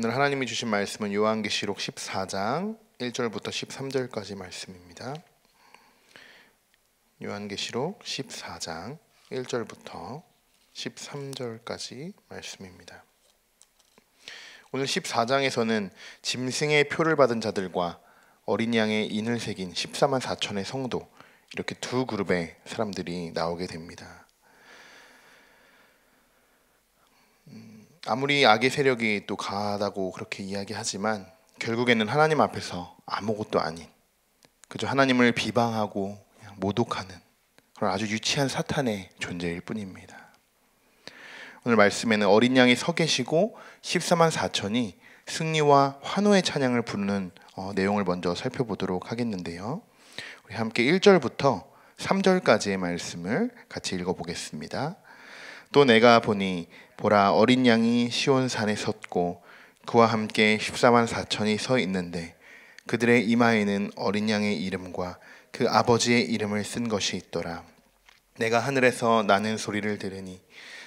오늘 하나님이 주신 말씀은 요한계시록 14장 1절부터 13절까지 말씀입니다. 요한계시록 14장 1절부터 13절까지 말씀입니다. 오늘 14장에서는 짐승의 표를 받은 자들과 어린 양의 인을 새긴 14만 4천의 성도, 이렇게 두 그룹의 사람들이 나오게 됩니다. 아무리 악의 세력이 또 강하다고 그렇게 이야기하지만 결국에는 하나님 앞에서 아무것도 아닌, 그저 하나님을 비방하고 그냥 모독하는 그런 아주 유치한 사탄의 존재일 뿐입니다. 오늘 말씀에는 어린 양이 서 계시고 14만 4천이 승리와 환호의 찬양을 부르는 내용을 먼저 살펴보도록 하겠는데요. 우리 함께 1절부터 3절까지의 말씀을 같이 읽어보겠습니다. 또 내가 보니 보라, 어린 양이 시온산에 섰고 그와 함께 14만 4천이 서 있는데 그들의 이마에는 어린 양의 이름과 그 아버지의 이름을 쓴 것이 있더라. 내가 하늘에서 나는 소리를 들으니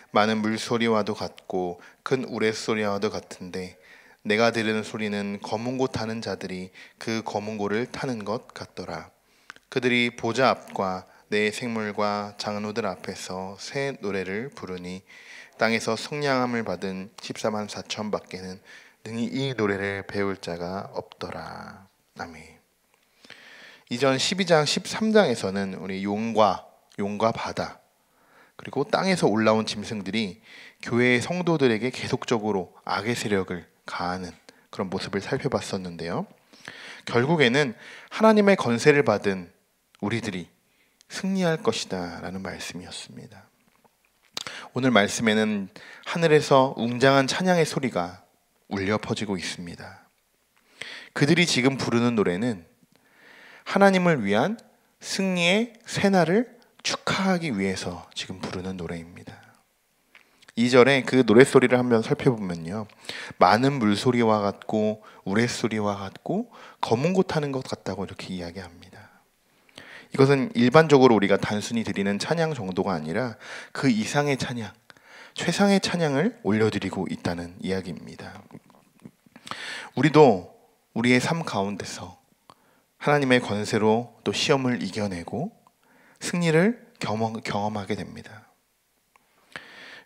많은 물소리와도 같고 큰 우레소리와도 같은데 내가 들은 소리는 검은고 타는 자들이 그 검은고를 타는 것 같더라. 그들이 보좌 앞과 내 생물과 장로들 앞에서 새 노래를 부르니 땅에서 성량함을 받은 14만 4천 밖에는 능히 이 노래를 배울 자가 없더라. 아멘. 이전 12장 13장에서는 우리 용과 바다, 그리고 땅에서 올라온 짐승들이 교회의 성도들에게 계속적으로 악의 세력을 가하는 그런 모습을 살펴봤었는데요. 결국에는 하나님의 건세를 받은 우리들이 승리할 것이다 라는 말씀이었습니다. 오늘 말씀에는 하늘에서 웅장한 찬양의 소리가 울려 퍼지고 있습니다. 그들이 지금 부르는 노래는 하나님을 위한 승리의 새날을 축하하기 위해서 지금 부르는 노래입니다. 2절에 그 노랫소리를 한번 살펴보면요, 많은 물소리와 같고 우레소리와 같고 검은고 타는 것 같다고 이렇게 이야기합니다. 이것은 일반적으로 우리가 단순히 드리는 찬양 정도가 아니라 그 이상의 찬양, 최상의 찬양을 올려드리고 있다는 이야기입니다. 우리도 우리의 삶 가운데서 하나님의 권세로 또 시험을 이겨내고 승리를 경험하게 됩니다.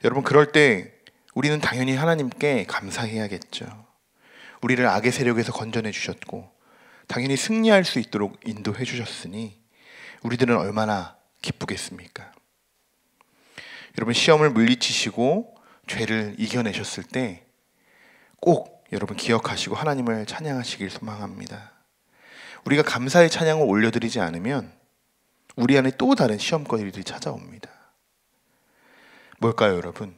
여러분, 그럴 때 우리는 당연히 하나님께 감사해야겠죠. 우리를 악의 세력에서 건져내 주셨고 당연히 승리할 수 있도록 인도해 주셨으니 우리들은 얼마나 기쁘겠습니까? 여러분, 시험을 물리치시고 죄를 이겨내셨을 때 꼭 여러분 기억하시고 하나님을 찬양하시길 소망합니다. 우리가 감사의 찬양을 올려드리지 않으면 우리 안에 또 다른 시험거리들이 찾아옵니다. 뭘까요, 여러분?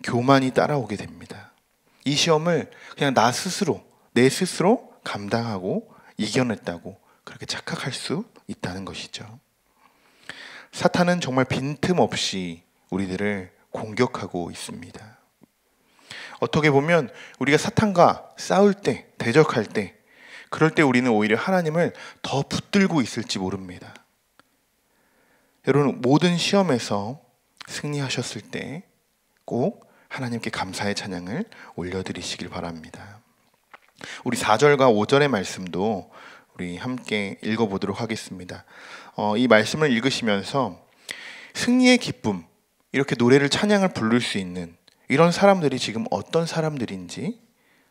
교만이 따라오게 됩니다. 이 시험을 그냥 내 스스로 감당하고 이겨냈다고 그렇게 착각할 수 있다는 것이죠. 사탄은 정말 빈틈없이 우리들을 공격하고 있습니다. 어떻게 보면 우리가 사탄과 싸울 때, 대적할 때, 그럴 때 우리는 오히려 하나님을 더 붙들고 있을지 모릅니다. 여러분, 모든 시험에서 승리하셨을 때 꼭 하나님께 감사의 찬양을 올려드리시길 바랍니다. 우리 4절과 5절의 말씀도 우리 함께 읽어보도록 하겠습니다. 이 말씀을 읽으시면서 승리의 기쁨, 이렇게 노래를 찬양을 부를 수 있는 이런 사람들이 지금 어떤 사람들인지,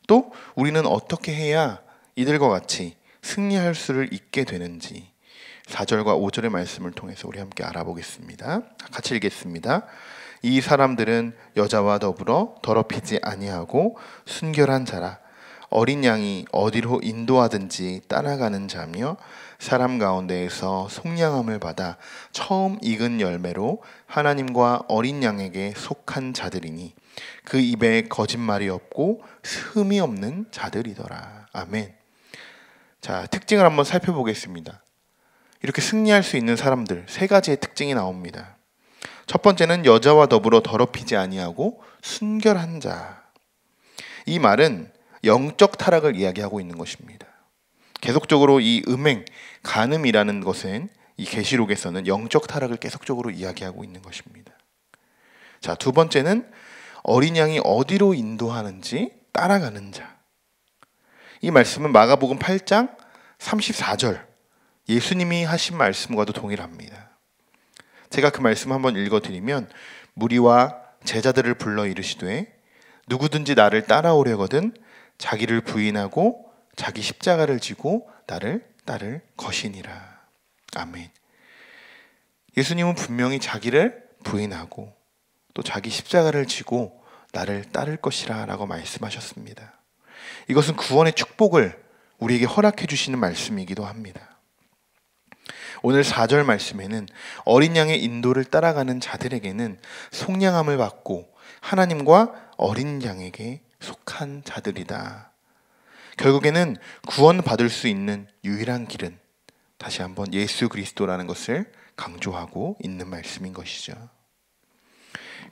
또 우리는 어떻게 해야 이들과 같이 승리할 수를 있게 되는지 4절과 5절의 말씀을 통해서 우리 함께 알아보겠습니다. 같이 읽겠습니다. 이 사람들은 여자와 더불어 더럽히지 아니하고 순결한 자라. 어린 양이 어디로 인도하든지 따라가는 자며 사람 가운데에서 속량함을 받아 처음 익은 열매로 하나님과 어린 양에게 속한 자들이니 그 입에 거짓말이 없고 흠이 없는 자들이더라. 아멘. 자, 특징을 한번 살펴보겠습니다. 이렇게 승리할 수 있는 사람들, 세 가지의 특징이 나옵니다. 첫 번째는 여자와 더불어 더럽히지 아니하고 순결한 자. 이 말은 영적 타락을 이야기하고 있는 것입니다. 계속적으로 이 간음이라는 것은 이 계시록에서는 영적 타락을 계속적으로 이야기하고 있는 것입니다. 자, 두 번째는 어린 양이 어디로 인도하는지 따라가는 자. 이 말씀은 마가복음 8장 34절 예수님이 하신 말씀과도 동일합니다. 제가 그 말씀 한번 읽어드리면 무리와 제자들을 불러 이르시되 누구든지 나를 따라오려거든 자기를 부인하고 자기 십자가를 지고 나를 따를 것이니라. 아멘. 예수님은 분명히 자기를 부인하고 또 자기 십자가를 지고 나를 따를 것이라 라고 말씀하셨습니다. 이것은 구원의 축복을 우리에게 허락해 주시는 말씀이기도 합니다. 오늘 4절 말씀에는 어린 양의 인도를 따라가는 자들에게는 속량함을 받고 하나님과 어린 양에게 속한 자들이다. 결국에는 구원받을 수 있는 유일한 길은 다시 한번 예수 그리스도라는 것을 강조하고 있는 말씀인 것이죠.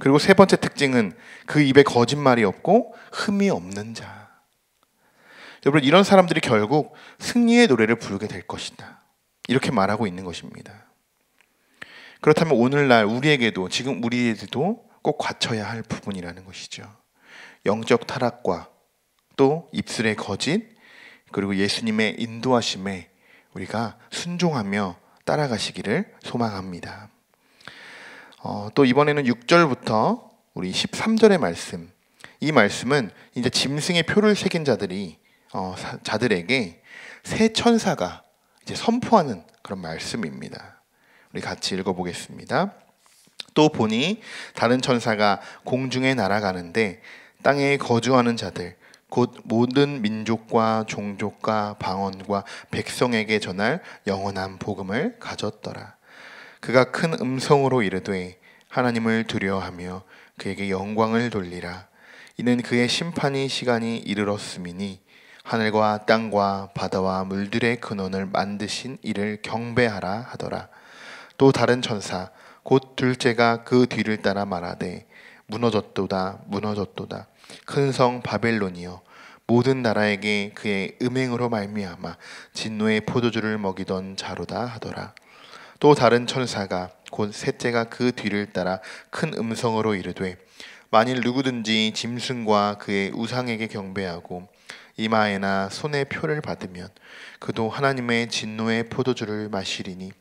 그리고 세 번째 특징은 그 입에 거짓말이 없고 흠이 없는 자. 여러분, 이런 사람들이 결국 승리의 노래를 부르게 될 것이다. 이렇게 말하고 있는 것입니다. 그렇다면 오늘날 우리에게도 지금 우리에게도 꼭 갖춰야 할 부분이라는 것이죠. 영적 타락과 또 입술의 거짓 그리고 예수님의 인도하심에 우리가 순종하며 따라가시기를 소망합니다. 또 이번에는 6절부터 우리 13절의 말씀, 이 말씀은 이제 짐승의 표를 새긴 자들에게 새 천사가 이제 선포하는 그런 말씀입니다. 우리 같이 읽어보겠습니다. 또 보니 다른 천사가 공중에 날아가는데 땅에 거주하는 자들 곧 모든 민족과 종족과 방언과 백성에게 전할 영원한 복음을 가졌더라. 그가 큰 음성으로 이르되 하나님을 두려워하며 그에게 영광을 돌리라. 이는 그의 심판이 시간이 이르렀음이니 하늘과 땅과 바다와 물들의 근원을 만드신 이를 경배하라 하더라. 또 다른 천사 곧 둘째가 그 뒤를 따라 말하되 무너졌도다 무너졌도다 큰 성 바벨론이여 모든 나라에게 그의 음행으로 말미암아 진노의 포도주를 먹이던 자로다 하더라. 또 다른 천사가 곧 셋째가 그 뒤를 따라 큰 음성으로 이르되 만일 누구든지 짐승과 그의 우상에게 경배하고 이마에나 손에 표를 받으면 그도 하나님의 진노의 포도주를 마시리니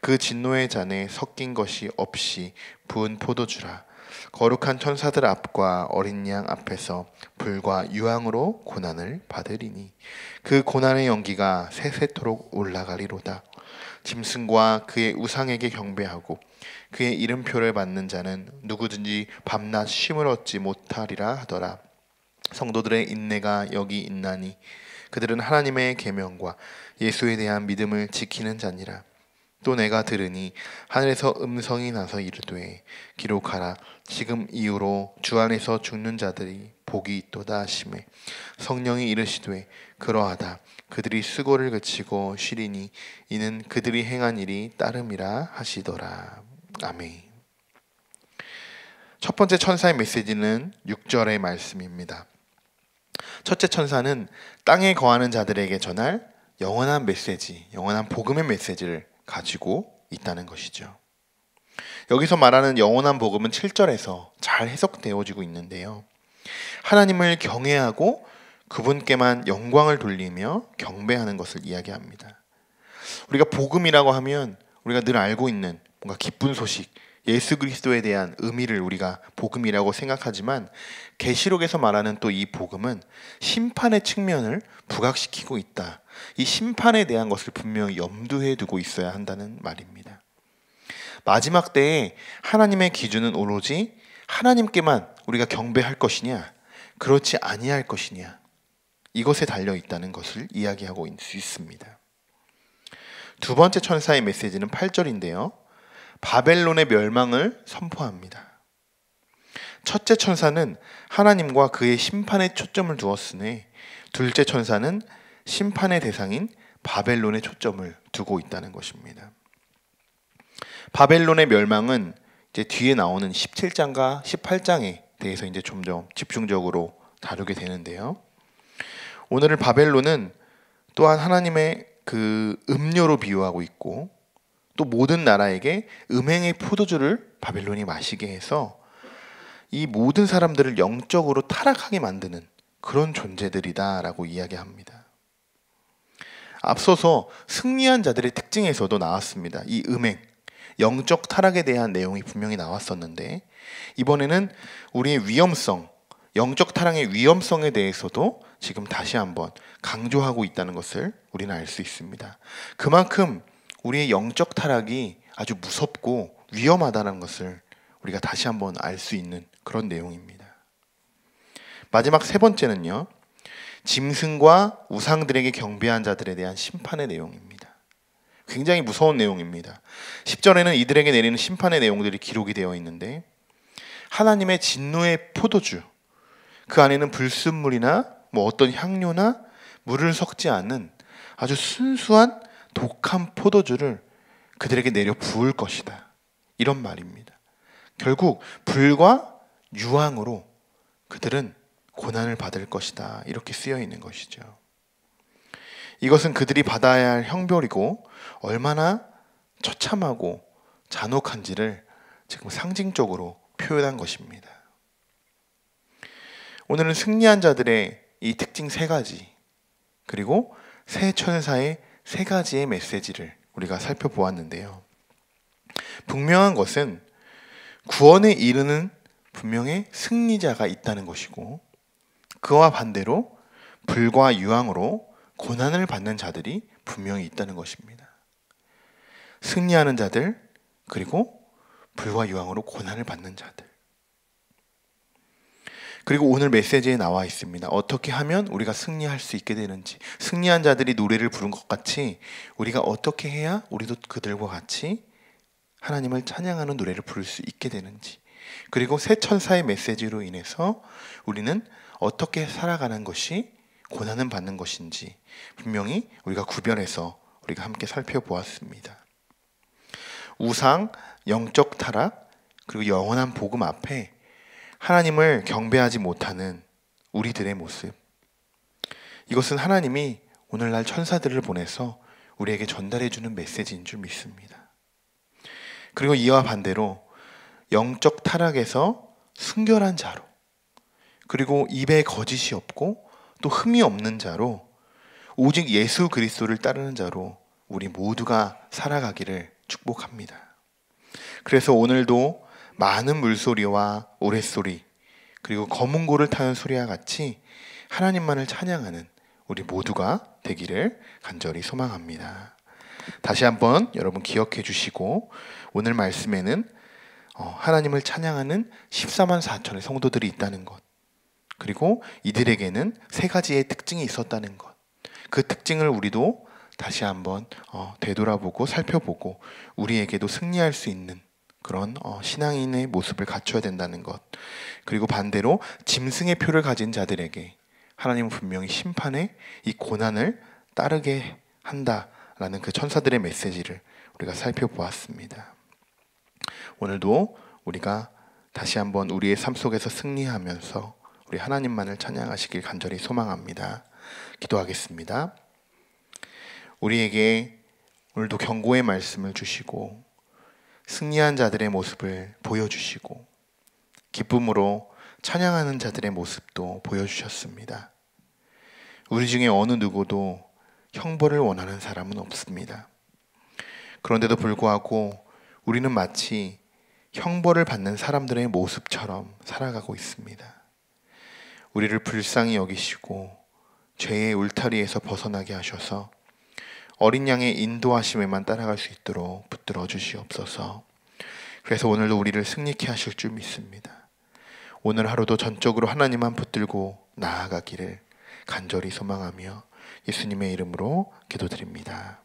그 진노의 잔에 섞인 것이 없이 부은 포도주라. 거룩한 천사들 앞과 어린 양 앞에서 불과 유황으로 고난을 받으리니 그 고난의 연기가 세세토록 올라가리로다. 짐승과 그의 우상에게 경배하고 그의 이름표를 받는 자는 누구든지 밤낮 쉼을 얻지 못하리라 하더라. 성도들의 인내가 여기 있나니 그들은 하나님의 계명과 예수에 대한 믿음을 지키는 자니라. 또 내가 들으니 하늘에서 음성이 나서 이르되 기록하라. 지금 이후로 주 안에서 죽는 자들이 복이 있도다 하시매 성령이 이르시되 그러하다. 그들이 수고를 그치고 쉬리니 이는 그들이 행한 일이 따름이라 하시더라. 아멘. 첫 번째 천사의 메시지는 6절의 말씀입니다. 첫째 천사는 땅에 거하는 자들에게 전할 영원한 메시지, 영원한 복음의 메시지를 가지고 있다는 것이죠. 여기서 말하는 영원한 복음은 7절에서 잘 해석되어지고 있는데요. 하나님을 경외하고 그분께만 영광을 돌리며 경배하는 것을 이야기합니다. 우리가 복음이라고 하면 우리가 늘 알고 있는 뭔가 기쁜 소식, 예수 그리스도에 대한 의미를 우리가 복음이라고 생각하지만 계시록에서 말하는 또 이 복음은 심판의 측면을 부각시키고 있다. 이 심판에 대한 것을 분명히 염두에 두고 있어야 한다는 말입니다. 마지막 때에 하나님의 기준은 오로지 하나님께만 우리가 경배할 것이냐 그렇지 아니할 것이냐 이것에 달려 있다는 것을 이야기하고 있을 수 있습니다. 두 번째 천사의 메시지는 8절인데요. 바벨론의 멸망을 선포합니다. 첫째 천사는 하나님과 그의 심판에 초점을 두었으니 둘째 천사는 심판의 대상인 바벨론에 초점을 두고 있다는 것입니다. 바벨론의 멸망은 이제 뒤에 나오는 17장과 18장에 대해서 이제 좀 더 집중적으로 다루게 되는데요. 오늘은 바벨론은 또한 하나님의 그 음료로 비유하고 있고 또 모든 나라에게 음행의 포도주를 바벨론이 마시게 해서 이 모든 사람들을 영적으로 타락하게 만드는 그런 존재들이다라고 이야기합니다. 앞서서 승리한 자들의 특징에서도 나왔습니다. 이 음행, 영적 타락에 대한 내용이 분명히 나왔었는데, 이번에는 우리의 위험성, 영적 타락의 위험성에 대해서도 지금 다시 한번 강조하고 있다는 것을 우리는 알 수 있습니다. 그만큼 우리의 영적 타락이 아주 무섭고 위험하다는 것을 우리가 다시 한번 알 수 있는 그런 내용입니다. 마지막 세 번째는요, 짐승과 우상들에게 경배한 자들에 대한 심판의 내용입니다. 굉장히 무서운 내용입니다. 10절에는 이들에게 내리는 심판의 내용들이 기록이 되어 있는데, 하나님의 진노의 포도주, 그 안에는 불순물이나 어떤 향료나 물을 섞지 않은 아주 순수한 독한 포도주를 그들에게 내려 부을 것이다, 이런 말입니다. 결국 불과 유황으로 그들은 고난을 받을 것이다, 이렇게 쓰여 있는 것이죠. 이것은 그들이 받아야 할 형벌이고 얼마나 처참하고 잔혹한지를 지금 상징적으로 표현한 것입니다. 오늘은 승리한 자들의 이 특징 세 가지, 그리고 새 천사의 세 가지의 메시지를 우리가 살펴보았는데요. 분명한 것은 구원에 이르는 분명히 승리자가 있다는 것이고, 그와 반대로 불과 유황으로 고난을 받는 자들이 분명히 있다는 것입니다. 승리하는 자들, 그리고 불과 유황으로 고난을 받는 자들. 그리고 오늘 메시지에 나와 있습니다. 어떻게 하면 우리가 승리할 수 있게 되는지, 승리한 자들이 노래를 부른 것 같이 우리가 어떻게 해야 우리도 그들과 같이 하나님을 찬양하는 노래를 부를 수 있게 되는지, 그리고 새 천사의 메시지로 인해서 우리는 어떻게 살아가는 것이 고난을 받는 것인지 분명히 우리가 구별해서 우리가 함께 살펴보았습니다. 우상, 영적 타락, 그리고 영원한 복음 앞에 하나님을 경배하지 못하는 우리들의 모습, 이것은 하나님이 오늘날 천사들을 보내서 우리에게 전달해주는 메시지인 줄 믿습니다. 그리고 이와 반대로 영적 타락에서 순결한 자로, 그리고 입에 거짓이 없고 또 흠이 없는 자로, 오직 예수 그리스도를 따르는 자로 우리 모두가 살아가기를 축복합니다. 그래서 오늘도 많은 물소리와 오랫소리, 그리고 검은고를 타는 소리와 같이 하나님만을 찬양하는 우리 모두가 되기를 간절히 소망합니다. 다시 한번 여러분 기억해 주시고, 오늘 말씀에는 하나님을 찬양하는 14만 4천의 성도들이 있다는 것, 그리고 이들에게는 세 가지의 특징이 있었다는 것, 그 특징을 우리도 다시 한번 되돌아보고 살펴보고 우리에게도 승리할 수 있는 그런 신앙인의 모습을 갖춰야 된다는 것, 그리고 반대로 짐승의 표를 가진 자들에게 하나님은 분명히 심판의 이 고난을 따르게 한다라는 그 천사들의 메시지를 우리가 살펴보았습니다. 오늘도 우리가 다시 한번 우리의 삶 속에서 승리하면서 우리 하나님만을 찬양하시길 간절히 소망합니다. 기도하겠습니다. 우리에게 오늘도 경고의 말씀을 주시고 승리한 자들의 모습을 보여주시고 기쁨으로 찬양하는 자들의 모습도 보여주셨습니다. 우리 중에 어느 누구도 형벌을 원하는 사람은 없습니다. 그런데도 불구하고 우리는 마치 형벌을 받는 사람들의 모습처럼 살아가고 있습니다. 우리를 불쌍히 여기시고 죄의 울타리에서 벗어나게 하셔서 어린 양의 인도하심에만 따라갈 수 있도록 붙들어 주시옵소서. 그래서 오늘도 우리를 승리케 하실 줄 믿습니다. 오늘 하루도 전적으로 하나님만 붙들고 나아가기를 간절히 소망하며 예수님의 이름으로 기도드립니다.